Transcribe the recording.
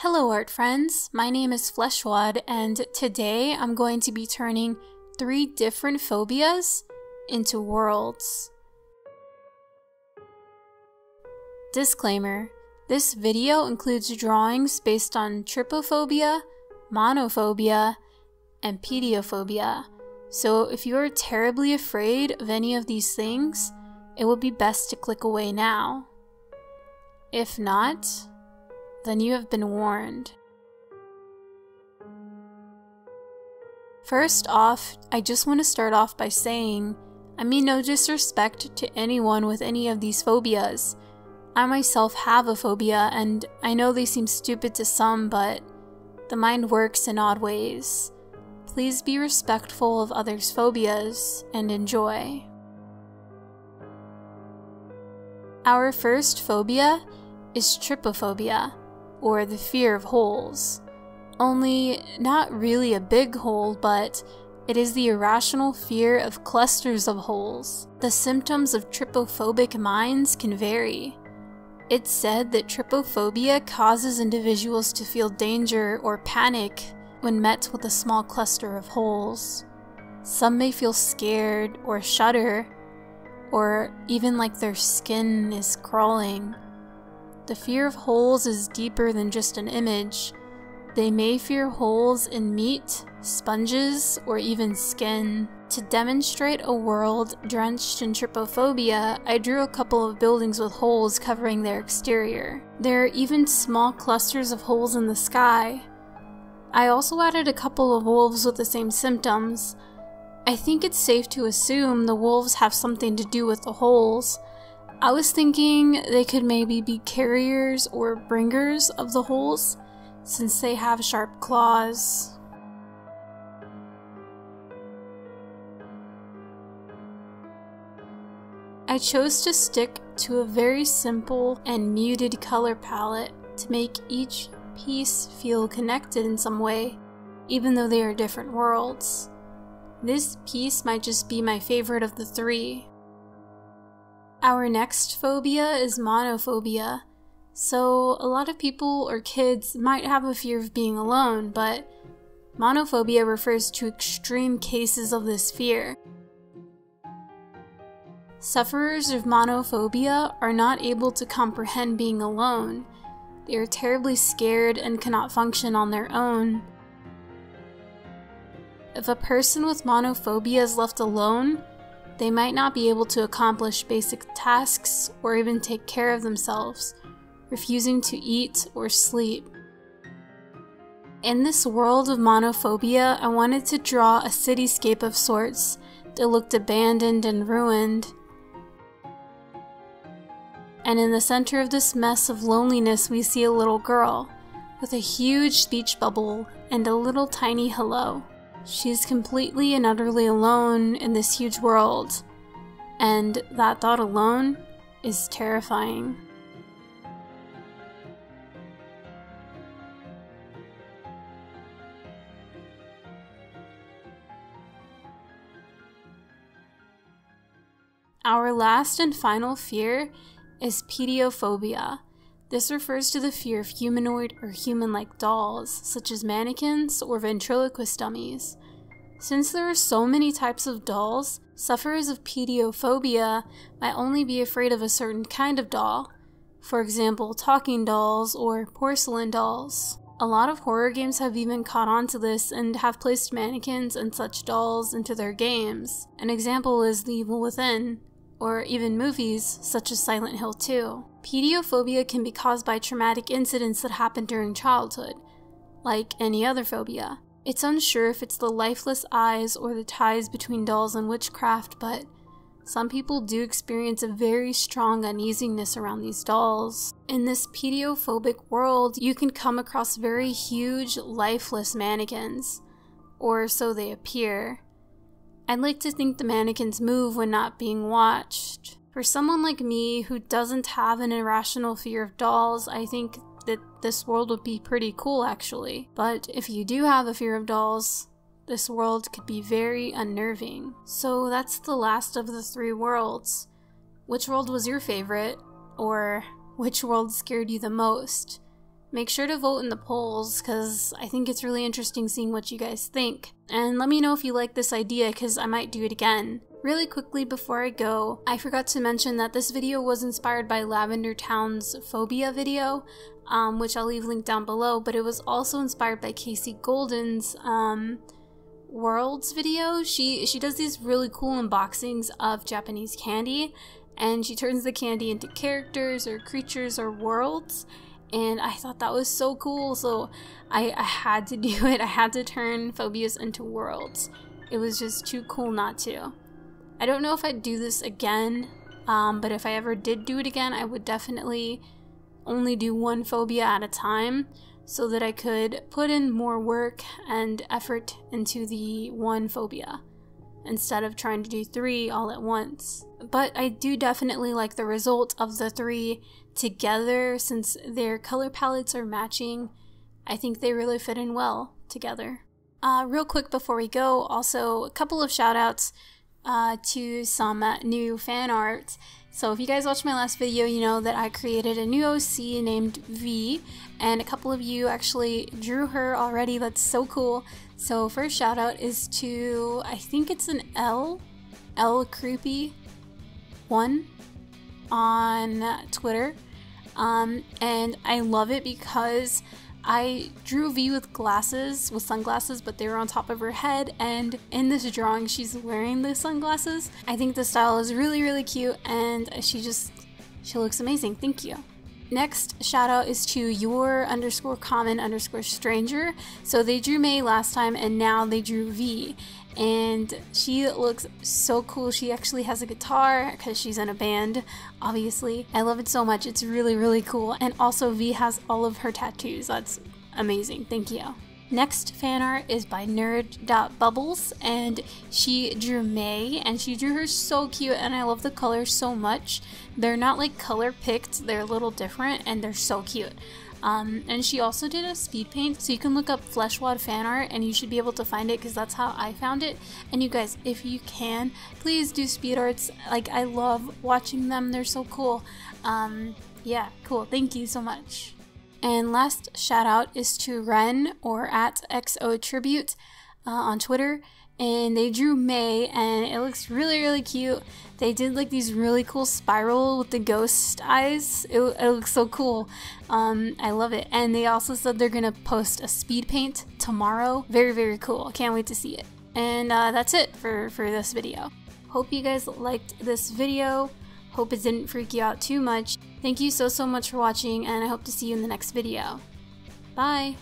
Hello art friends, my name is Fleshwad and today I'm going to be turning 3 different phobias into worlds. Disclaimer: this video includes drawings based on Triplephobia, Monophobia, and PDOphobia, so if you are terribly afraid of any of these things, it would be best to click away now. If not, then you have been warned. First off, I just want to start off by saying, I mean no disrespect to anyone with any of these phobias. I myself have a phobia, and I know they seem stupid to some, but the mind works in odd ways. Please be respectful of others' phobias and enjoy. Our first phobia is Triplephobia, or the fear of holes. Only not really a big hole, but it is the irrational fear of clusters of holes. The symptoms of trypophobic minds can vary. It's said that trypophobia causes individuals to feel danger or panic when met with a small cluster of holes. Some may feel scared or shudder, or even like their skin is crawling. The fear of holes is deeper than just an image. They may fear holes in meat, sponges, or even skin. To demonstrate a world drenched in trypophobia, I drew a couple of buildings with holes covering their exterior. There are even small clusters of holes in the sky. I also added a couple of wolves with the same symptoms. I think it's safe to assume the wolves have something to do with the holes. I was thinking they could maybe be carriers or bringers of the holes, since they have sharp claws. I chose to stick to a very simple and muted color palette to make each piece feel connected in some way, even though they are different worlds. This piece might just be my favorite of the 3. Our next phobia is Monophobia. So a lot of people or kids might have a fear of being alone, but Monophobia refers to extreme cases of this fear. Sufferers of Monophobia are not able to comprehend being alone. They are terribly scared and cannot function on their own. If a person with Monophobia is left alone, they might not be able to accomplish basic tasks or even take care of themselves, refusing to eat or sleep. In this world of Monophobia, I wanted to draw a cityscape of sorts that looked abandoned and ruined. And in the center of this mess of loneliness, we see a little girl with a huge speech bubble and a little tiny hello. She's completely and utterly alone in this huge world, and that thought alone is terrifying. Our last and final fear is PDOphobia. This refers to the fear of humanoid or human-like dolls, such as mannequins or ventriloquist dummies. Since there are so many types of dolls, sufferers of PDOphobia might only be afraid of a certain kind of doll, for example, talking dolls or porcelain dolls. A lot of horror games have even caught on to this and have placed mannequins and such dolls into their games. An example is The Evil Within, or even movies such as Silent Hill 2. PDOphobia can be caused by traumatic incidents that happen during childhood, like any other phobia. It's unsure if it's the lifeless eyes or the ties between dolls and witchcraft, but some people do experience a very strong uneasiness around these dolls. In this PDOphobic world, you can come across very huge, lifeless mannequins, or so they appear. I'd like to think the mannequins move when not being watched. For someone like me who doesn't have an irrational fear of dolls, I think that this world would be pretty cool actually. But if you do have a fear of dolls, this world could be very unnerving. So that's the last of the 3 worlds. Which world was your favorite? Or which world scared you the most? Make sure to vote in the polls because I think it's really interesting seeing what you guys think. And let me know if you like this idea because I might do it again. Really quickly before I go, I forgot to mention that this video was inspired by Lavender Town's Phobia video, which I'll leave linked down below, but it was also inspired by Casey Golden's Worlds video. She does these really cool unboxings of Japanese candy, and she turns the candy into characters or creatures or worlds. And I thought that was so cool, so I had to do it. I had to turn Phobias into worlds. It was just too cool not to. I don't know if I'd do this again, but if I ever did do it again, I would definitely only do one phobia at a time so that I could put in more work and effort into the one phobia instead of trying to do 3 all at once. But I do definitely like the result of the 3 together since their color palettes are matching. I think they really fit in well together. Real quick before we go, also a couple of shout outs to some new fan art. So if you guys watched my last video, you know that I created a new OC named V, and a couple of you actually drew her already. That's so cool. So first shout out is to, I think it's an L Creepy 1 on Twitter. And I love it because I drew V with sunglasses, but they were on top of her head, and in this drawing she's wearing the sunglasses. I think the style is really, really cute, and she looks amazing. Thank you. Next shout out is to your_common_stranger. So they drew May last time and now they drew V, and she looks so cool. She actually has a guitar because she's in a band, obviously. I love it so much. It's really, really cool. And also V has all of her tattoos. That's amazing. Thank you. Next fan art is by nerd.bubbles, and she drew May, and she drew her so cute, and I love the colors so much. They're not like color picked, they're a little different, and they're so cute. And she also did a speed paint, so you can look up Fleshwad fan art and you should be able to find it because that's how I found it. And you guys, if you can, please do speed arts. Like, I love watching them, they're so cool. Yeah, cool. Thank you so much. And last shout out is to Ren, or at XOTribute on Twitter, and they drew May, and it looks really, really cute. They did like these really cool spiral with the ghost eyes. It looks so cool. I love it. And they also said they're gonna post a speed paint tomorrow. Very, very cool. I can't wait to see it. And that's it for this video. Hope you guys liked this video. Hope it didn't freak you out too much. Thank you so much for watching, and I hope to see you in the next video. Bye!